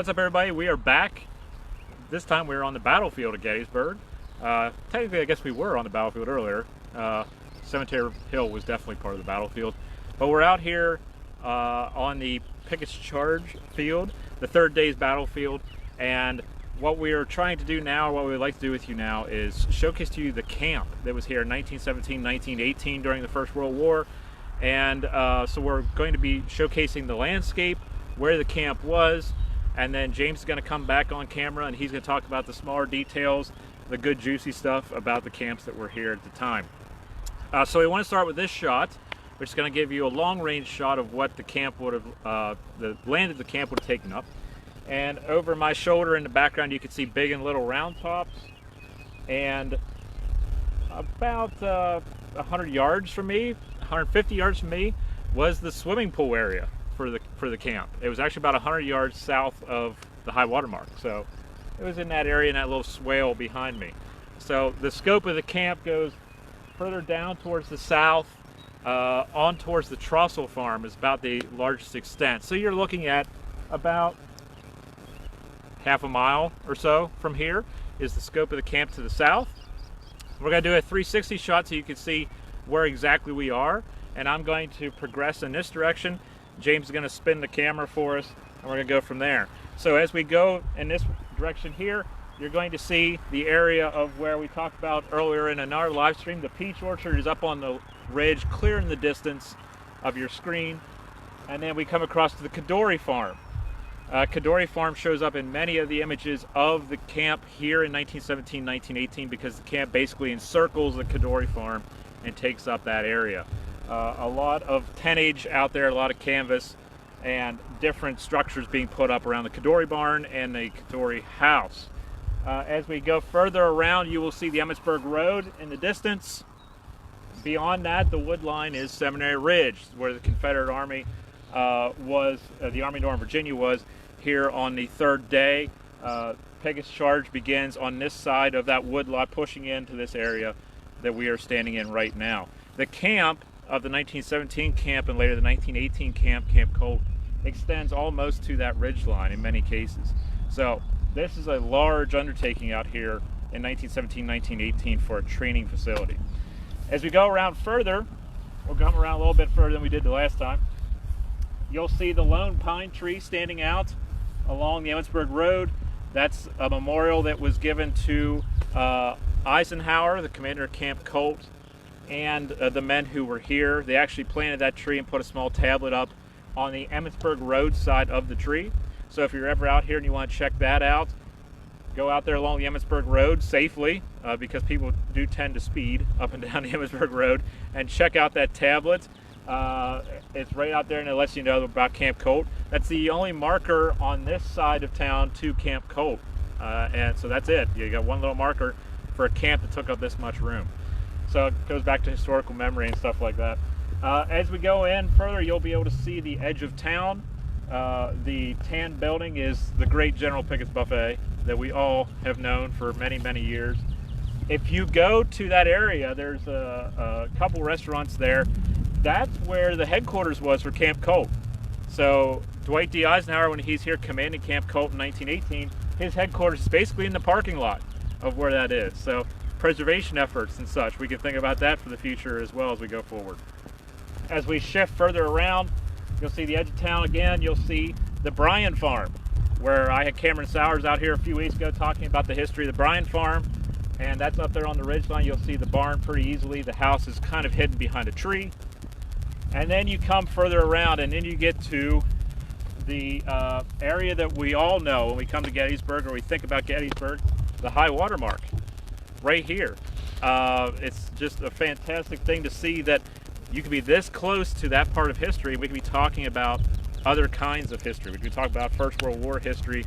What's up, everybody? We are back. This time we're on the battlefield at Gettysburg. Technically, I guess we were on the battlefield earlier. Cemetery Hill was definitely part of the battlefield. But we're out here on the Pickett's Charge field, the third day's battlefield. And what we are trying to do now, what we would like to do with you now, is showcase to you the camp that was here in 1917, 1918 during the First World War. And so we're going to be showcasing the landscape, where the camp was, and then James is going to come back on camera and he's going to talk about the smaller details, the good juicy stuff about the camps that were here at the time. So we want to start with this shot, which is going to give you a long-range shot of what the camp would have, the land of the camp would have taken up. And over my shoulder in the background you can see big and little round tops, and about 100 yards from me, 150 yards from me, was the swimming pool area for the camp. It was actually about 100 yards south of the high water mark. So it was in that area, in that little swale behind me. So the scope of the camp goes further down towards the south, on towards the Trussell farm is about the largest extent. So you're looking at about half a mile or so from here is the scope of the camp to the south. We're going to do a 360 shot so you can see where exactly we are, and I'm going to progress in this direction. James is going to spin the camera for us, and we're going to go from there. So as we go in this direction here, you're going to see the area of where we talked about earlier in another live stream. The peach orchard is up on the ridge, clear in the distance of your screen. And then we come across to the Kadori farm. Kadori farm shows up in many of the images of the camp here in 1917, 1918, because the camp basically encircles the Kadori farm and takes up that area. A lot of tonnage out there, a lot of canvas, and different structures being put up around the Kadori barn and the Kadori house. As we go further around, you will see the Emmitsburg Road in the distance. Beyond that, the wood line is Seminary Ridge, where the Confederate Army was, the Army of Northern Virginia was here on the third day. Pickett's Charge begins on this side of that wood lot, pushing into this area that we are standing in right now. The camp of the 1917 camp and later the 1918 camp, Camp Colt, extends almost to that ridge line in many cases. So this is a large undertaking out here in 1917, 1918 for a training facility. As we go around further, we'll come around a little bit further than we did the last time. You'll see the lone pine tree standing out along the Emmitsburg Road. That's a memorial that was given to Eisenhower, the commander of Camp Colt, and the men who were here. They actually planted that tree and put a small tablet up on the Emmitsburg Road side of the tree. So if you're ever out here and you want to check that out, go out there along the Emmitsburg Road safely, because people do tend to speed up and down the Emmitsburg Road, and check out that tablet. It's right out there, and it lets you know about Camp Colt. That's the only marker on this side of town to Camp Colt, and so that's it. You got one little marker for a camp that took up this much room. So it goes back to historical memory and stuff like that. As we go in further, you'll be able to see the edge of town. The tan building is the great General Pickett's Buffet that we all have known for many, many years. If you go to that area, there's a couple restaurants there. That's where the headquarters was for Camp Colt. So Dwight D. Eisenhower, when he's here commanding Camp Colt in 1918, his headquarters is basically in the parking lot of where that is. So preservation efforts and such, we can think about that for the future as well as we go forward. As we shift further around, you'll see the edge of town again. You'll see the Bryan farm, where I had Cameron Sowers out here a few weeks ago talking about the history of the Bryan farm, and that's up there on the ridgeline. You'll see the barn pretty easily. The house is kind of hidden behind a tree. And then you come further around, and then you get to the area that we all know when we come to Gettysburg, or we think about Gettysburg, the high water mark. Right here. It's just a fantastic thing to see that you can be this close to that part of history. We can be talking about other kinds of history. We can talk about First World War history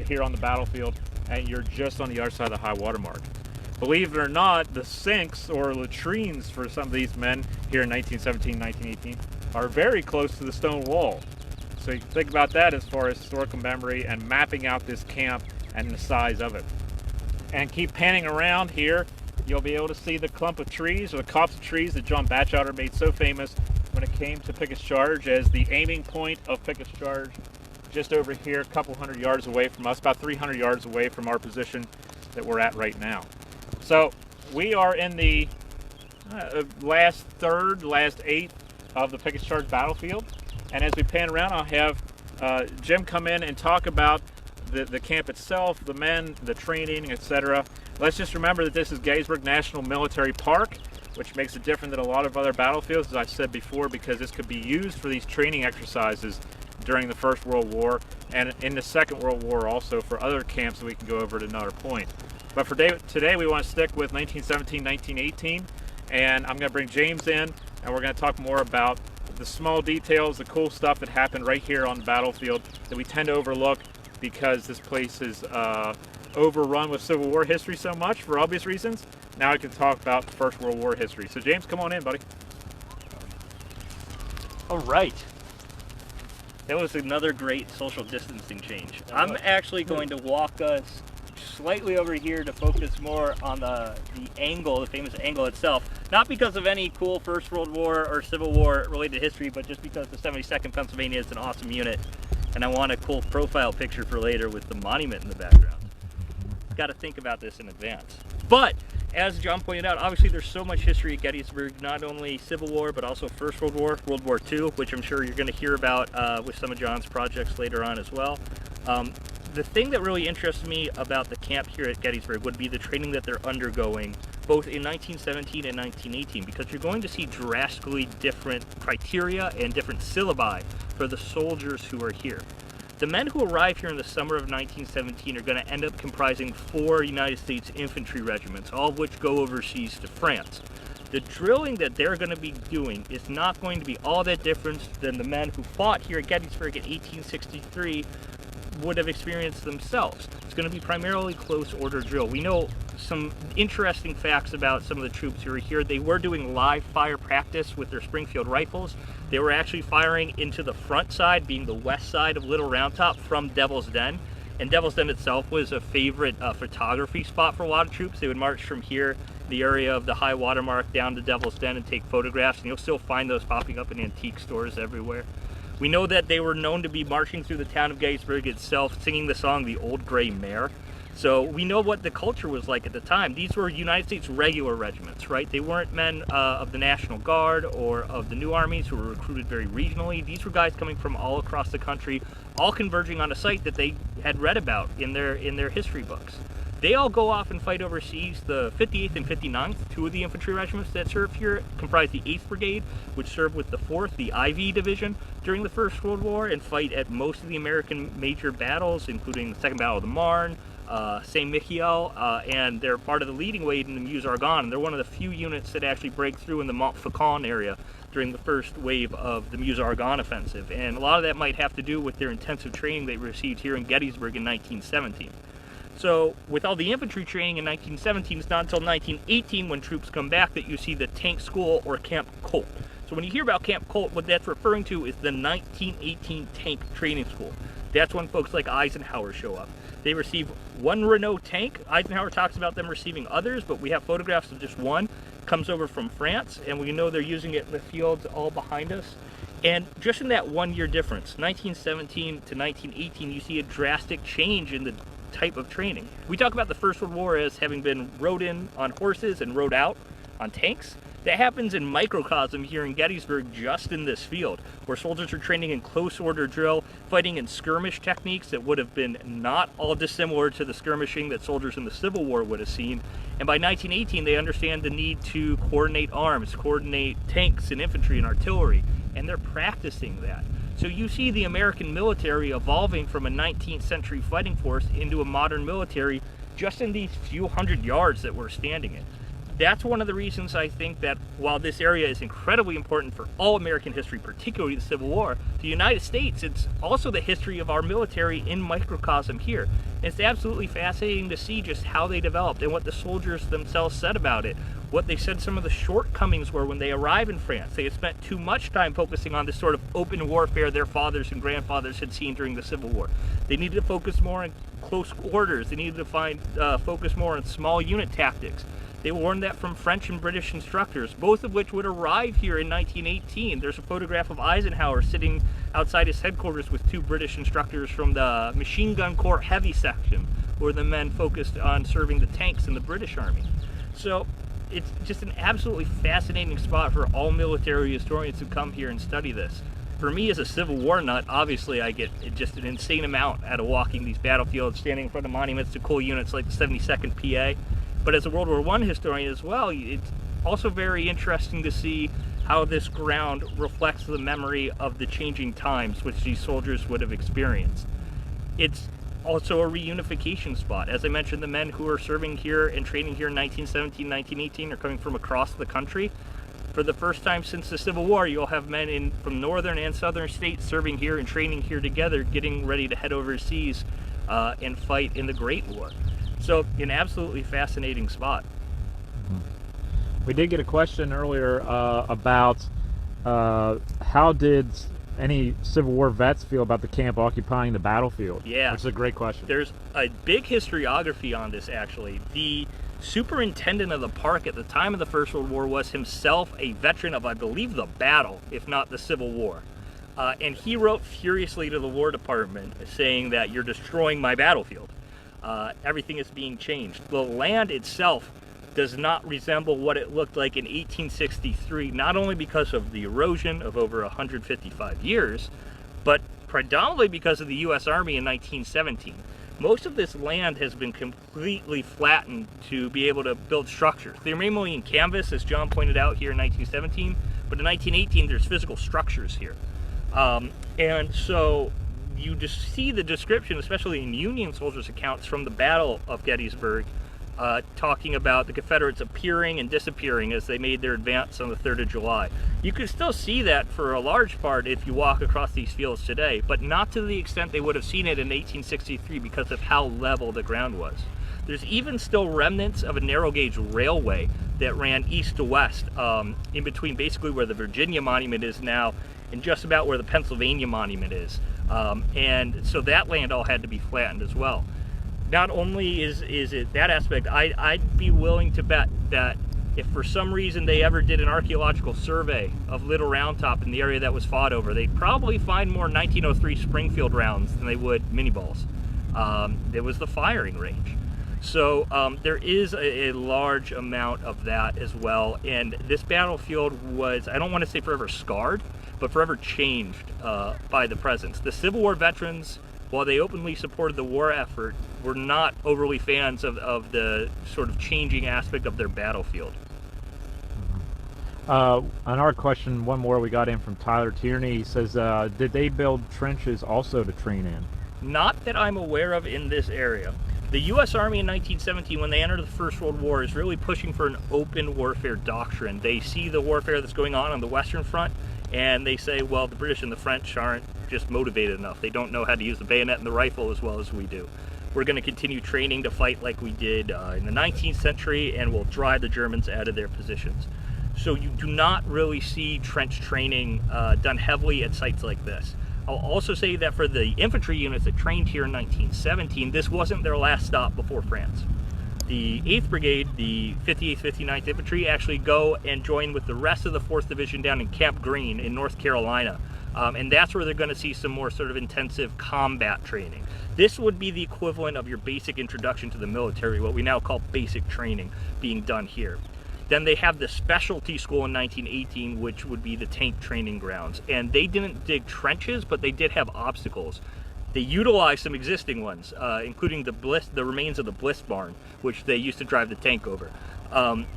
here on the battlefield, and you're just on the other side of the high water mark. Believe it or not, the sinks or latrines for some of these men here in 1917, 1918 are very close to the stone wall. So you can think about that as far as historical memory and mapping out this camp and the size of it. And keep panning around here, you'll be able to see the clump of trees, or the copse of trees that John Batchelder made so famous when it came to Pickett's Charge as the aiming point of Pickett's Charge just over here, a couple hundred yards away from us, about 300 yards away from our position that we're at right now. So we are in the last eighth of the Pickets Charge battlefield. And as we pan around, I'll have Jim come in and talk about the camp itself, the men, the training, etc. Let's just remember that this is Gettysburg National Military Park, which makes it different than a lot of other battlefields, as I've said before, because this could be used for these training exercises during the First World War and in the Second World War also for other camps that we can go over at another point. But for today, we want to stick with 1917, 1918, and I'm going to bring James in, and we're going to talk more about the small details, the cool stuff that happened right here on the battlefield that we tend to overlook because this place is overrun with Civil War history so much for obvious reasons. Now I can talk about First World War history. So James, come on in, buddy. All right. That was another great social distancing change. I'm actually going to walk us slightly over here to focus more on the angle, the famous angle itself. Not because of any cool First World War or Civil War related history, but just because the 72nd Pennsylvania is an awesome unit, and I want a cool profile picture for later with the monument in the background. Got to think about this in advance. But as John pointed out, obviously there's so much history at Gettysburg, not only Civil War, but also First World War, World War II, which I'm sure you're going to hear about with some of John's projects later on as well. The thing that really interests me about the camp here at Gettysburg would be the training that they're undergoing both in 1917 and 1918, because you're going to see drastically different criteria and different syllabi for the soldiers who are here. The men who arrive here in the summer of 1917 are going to end up comprising 4 United States infantry regiments, all of which go overseas to France. The drilling that they're going to be doing is not going to be all that different than the men who fought here at Gettysburg in 1863 would have experienced themselves. It's going to be primarily close order drill. We know some interesting facts about some of the troops who are here. They were doing live fire practice with their Springfield rifles. They were actually firing into the front side, being the west side of Little Round Top, from Devil's Den. And Devil's Den itself was a favorite photography spot for a lot of troops. They would march from here, the area of the high water mark, down to Devil's Den and take photographs, and you'll still find those popping up in antique stores everywhere. We know that they were known to be marching through the town of Gettysburg itself, singing the song "The Old Gray Mare." So we know what the culture was like at the time. These were United States regular regiments, right? They weren't men of the National Guard or of the new armies who were recruited very regionally. These were guys coming from all across the country, all converging on a site that they had read about in their history books. They all go off and fight overseas. The 58th and 59th, 2 of the infantry regiments that served here, comprise the 8th Brigade, which served with the 4th, the IV Division, during the First World War and fight at most of the American major battles, including the Second Battle of the Marne, Saint-Mihiel, and they're part of the leading weight in the Meuse-Argonne. They're one of the few units that actually break through in the Montfaucon area during the first wave of the Meuse-Argonne offensive. And a lot of that might have to do with their intensive training they received here in Gettysburg in 1917. So with all the infantry training in 1917, it's not until 1918 when troops come back that you see the tank school or Camp Colt. So when you hear about Camp Colt, what that's referring to is the 1918 tank training school. That's when folks like Eisenhower show up. They receive 1 Renault tank. Eisenhower talks about them receiving others, but we have photographs of just one. Comes over from France, and we know they're using it in the fields all behind us. And just in that 1 year difference, 1917 to 1918, you see a drastic change in the type of training. We talk about the First World War as having been rode in on horses and rode out on tanks. That happens in microcosm here in Gettysburg, just in this field, where soldiers are training in close order drill, fighting in skirmish techniques that would have been not all dissimilar to the skirmishing that soldiers in the Civil War would have seen. And by 1918, they understand the need to coordinate arms, coordinate tanks and infantry and artillery, and they're practicing that. So you see the American military evolving from a 19th century fighting force into a modern military just in these few hundred yards that we're standing in. That's one of the reasons I think that while this area is incredibly important for all American history, particularly the Civil War, the United States, it's also the history of our military in microcosm here. And it's absolutely fascinating to see just how they developed and what the soldiers themselves said about it. What they said some of the shortcomings were when they arrived in France. They had spent too much time focusing on this sort of open warfare their fathers and grandfathers had seen during the Civil War. They needed to focus more on close quarters. They needed to focus more on small unit tactics. They learned that from French and British instructors, both of which would arrive here in 1918. There's a photograph of Eisenhower sitting outside his headquarters with 2 British instructors from the Machine Gun Corps Heavy Section, where the men focused on serving the tanks in the British Army. So it's just an absolutely fascinating spot for all military historians to come here and study this. For me as a Civil War nut, obviously I get just an insane amount out of walking these battlefields, standing in front of monuments to cool units like the 72nd PA. But as a World War I historian as well, it's also very interesting to see how this ground reflects the memory of the changing times which these soldiers would have experienced. It's also a reunification spot. As I mentioned, the men who are serving here and training here in 1917, 1918 are coming from across the country. For the first time since the Civil War, you'll have men from northern and southern states serving here and training here together, getting ready to head overseas and fight in the Great War. So, an absolutely fascinating spot. We did get a question earlier about how did any Civil War vets feel about the camp occupying the battlefield? Yeah. Which is a great question. There's a big historiography on this, actually. The superintendent of the park at the time of the First World War was himself a veteran of, I believe, the battle, if not the Civil War. And he wrote furiously to the War Department saying that you're destroying my battlefield. Everything is being changed. The land itself does not resemble what it looked like in 1863, not only because of the erosion of over 155 years, but predominantly because of the U.S. Army in 1917. Most of this land has been completely flattened to be able to build structures. They're mainly in canvas, as John pointed out here in 1917, but in 1918 there's physical structures here. And so you just see the description, especially in Union soldiers' accounts from the Battle of Gettysburg, talking about the Confederates appearing and disappearing as they made their advance on the 3rd of July. You can still see that for a large part if you walk across these fields today, but not to the extent they would have seen it in 1863 because of how level the ground was. There's even still remnants of a narrow gauge railway that ran east to west, in between basically where the Virginia Monument is now and just about where the Pennsylvania Monument is. And so that land all had to be flattened as well. Not only is it that aspect, I'd be willing to bet that if for some reason they ever did an archaeological survey of Little Round Top in the area that was fought over, they'd probably find more 1903 Springfield rounds than they would mini balls. There was the firing range. So there is a large amount of that as well. And this battlefield was, I don't want to say forever scarred, but forever changed by the presence. The Civil War veterans, while they openly supported the war effort, were not overly fans of the sort of changing aspect of their battlefield. On our question, one more we got in from Tyler Tierney. He says, did they build trenches also to train in? Not that I'm aware of in this area. The U.S. Army in 1917, when they entered the First World War, is really pushing for an open warfare doctrine. They see the warfare that's going on the Western Front, and they say, well, the British and the French aren't just motivated enough. They don't know how to use the bayonet and the rifle as well as we do. We're going to continue training to fight like we did in the 19th century, and we'll drive the Germans out of their positions. So you do not really see trench training done heavily at sites like this. I'll also say that for the infantry units that trained here in 1917, this wasn't their last stop before France. The 8th Brigade, the 58th, 59th Infantry, actually go and join with the rest of the 4th Division down in Camp Green in North Carolina. And that's where they're going to see some more sort of intensive combat training. This would be the equivalent of your basic introduction to the military, what we now call basic training, being done here. Then they have the specialty school in 1918, which would be the tank training grounds. And they didn't dig trenches, but they did have obstacles. They utilized some existing ones, including the remains of the Bliss barn, which they used to drive the tank over.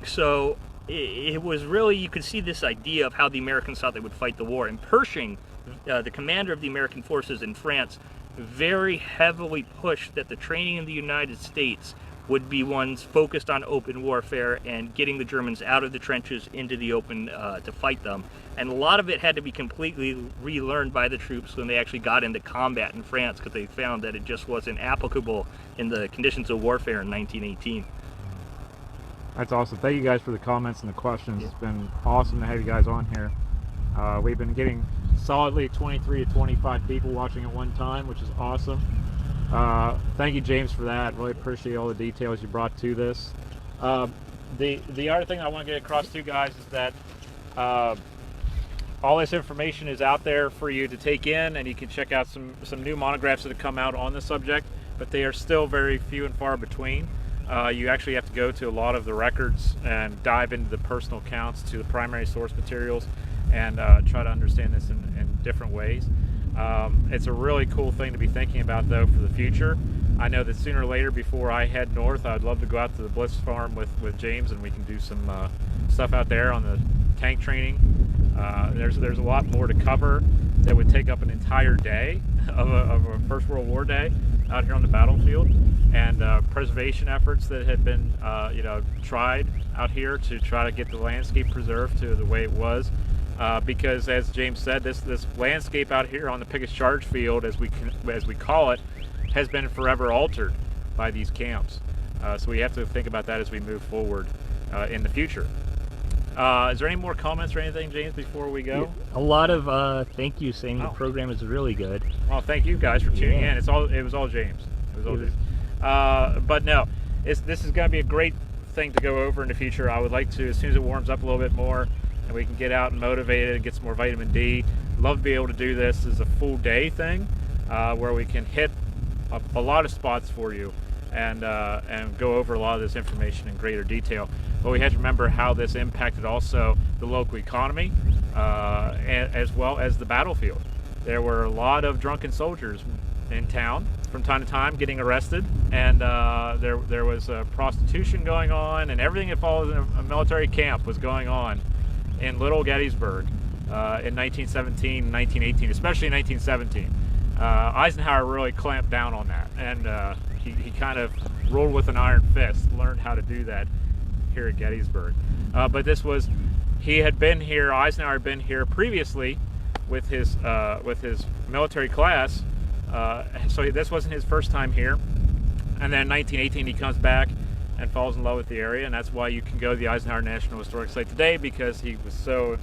So it was really, you could see this idea of how the Americans thought they would fight the war. And Pershing, the commander of the American forces in France, very heavily pushed that the training in the United States would be ones focused on open warfare and getting the Germans out of the trenches into the open to fight them. And a lot of it had to be completely relearned by the troops when they actually got into combat in France, because they found that it just wasn't applicable in the conditions of warfare in 1918. That's awesome. Thank you guys for the comments and the questions. It's been awesome to have you guys on here. We've been getting solidly 23 to 25 people watching at one time, which is awesome. Thank you, James, for that. Really appreciate all the details you brought to this. The other thing I want to get across to you guys is that all this information is out there for you to take in, and you can check out some new monographs that have come out on the subject, but they are still very few and far between. You actually have to go to a lot of the records and dive into the personal accounts, to the primary source materials, and try to understand this in different ways. It's a really cool thing to be thinking about, though, for the future. I know that sooner or later, before I head north, I'd love to go out to the Bliss Farm with James, and we can do some stuff out there on the tank training. There's a lot more to cover that would take up an entire day of a First World War day out here on the battlefield, and preservation efforts that had been tried out here to try to get the landscape preserved to the way it was. Because, as James said, this landscape out here on the Pickett's Charge Field, as we call it, has been forever altered by these camps. So we have to think about that as we move forward in the future. Is there any more comments or anything, James, before we go? A lot of thank you saying the program is really good. Well, thank you guys for tuning in. It was all James. James. But no, this is going to be a great thing to go over in the future. I would like to, as soon as it warms up a little bit more, and we can get out and motivated and get some more vitamin D. Love to be able to do this as a full day thing, where we can hit a lot of spots for you and go over a lot of this information in greater detail. But we have to remember how this impacted also the local economy, as well as the battlefield. There were a lot of drunken soldiers in town from time to time getting arrested, and there was prostitution going on, and everything that follows in a military camp was going on in Little Gettysburg in 1917, 1918, especially in 1917. Eisenhower really clamped down on that, and he kind of ruled with an iron fist, learned how to do that here at Gettysburg. But he had been here, Eisenhower had been here previously with his military class, so this wasn't his first time here. And then in 1918 he comes back and falls in love with the area, and that's why you can go to the Eisenhower National Historic Site today, because he was so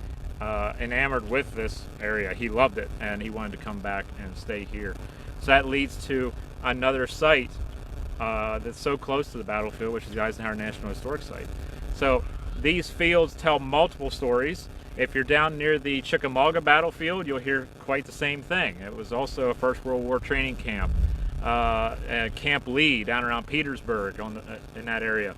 enamored with this area. He loved it, and he wanted to come back and stay here. So that leads to another site that's so close to the battlefield, which is the Eisenhower National Historic Site. So these fields tell multiple stories. If you're down near the Chickamauga battlefield, you'll hear quite the same thing. It was also a First World War training camp. Camp Lee down around Petersburg in that area.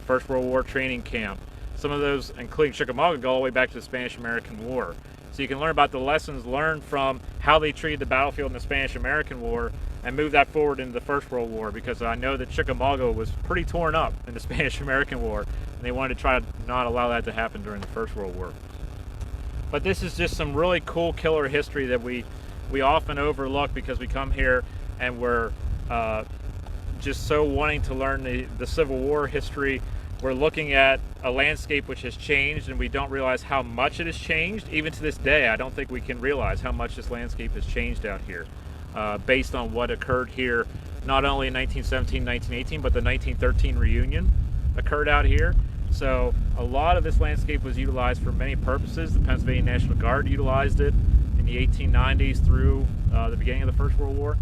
First World War training camp. Some of those, including Chickamauga, go all the way back to the Spanish-American War. So you can learn about the lessons learned from how they treated the battlefield in the Spanish-American War and move that forward into the First World War, because I know that Chickamauga was pretty torn up in the Spanish-American War, and they wanted to try to not allow that to happen during the First World War. But this is just some really cool killer history that we often overlook, because we come here and we're just so wanting to learn the Civil War history. We're looking at a landscape which has changed, and we don't realize how much it has changed. Even to this day, I don't think we can realize how much this landscape has changed out here, based on what occurred here, not only in 1917, 1918, but the 1913 reunion occurred out here. So a lot of this landscape was utilized for many purposes. The Pennsylvania National Guard utilized it in the 1890s through the beginning of the First World War.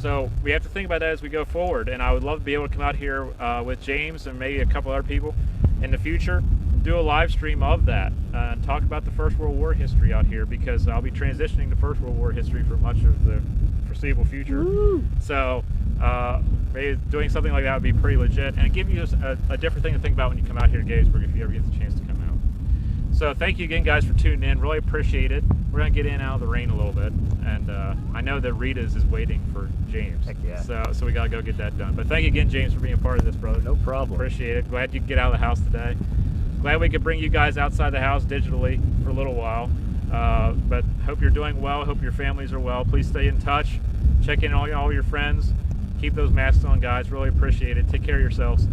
So we have to think about that as we go forward, and I would love to be able to come out here with James and maybe a couple other people in the future, do a live stream of that and talk about the First World War history out here, because I'll be transitioning to First World War history for much of the foreseeable future. Woo! So maybe doing something like that would be pretty legit, and give you a different thing to think about when you come out here to Gettysburg, if you ever get the chance to come out. So thank you again, guys, for tuning in. Really appreciate it. We're going to get in and out of the rain a little bit, and I know that Rita's is waiting for James. Heck yeah. So we got to go get that done. But thank you again, James, for being a part of this, brother. No problem. Appreciate it. Glad you could get out of the house today. Glad we could bring you guys outside the house digitally for a little while. But hope you're doing well. Hope your families are well. Please stay in touch. Check in on all your friends. Keep those masks on, guys. Really appreciate it. Take care of yourselves.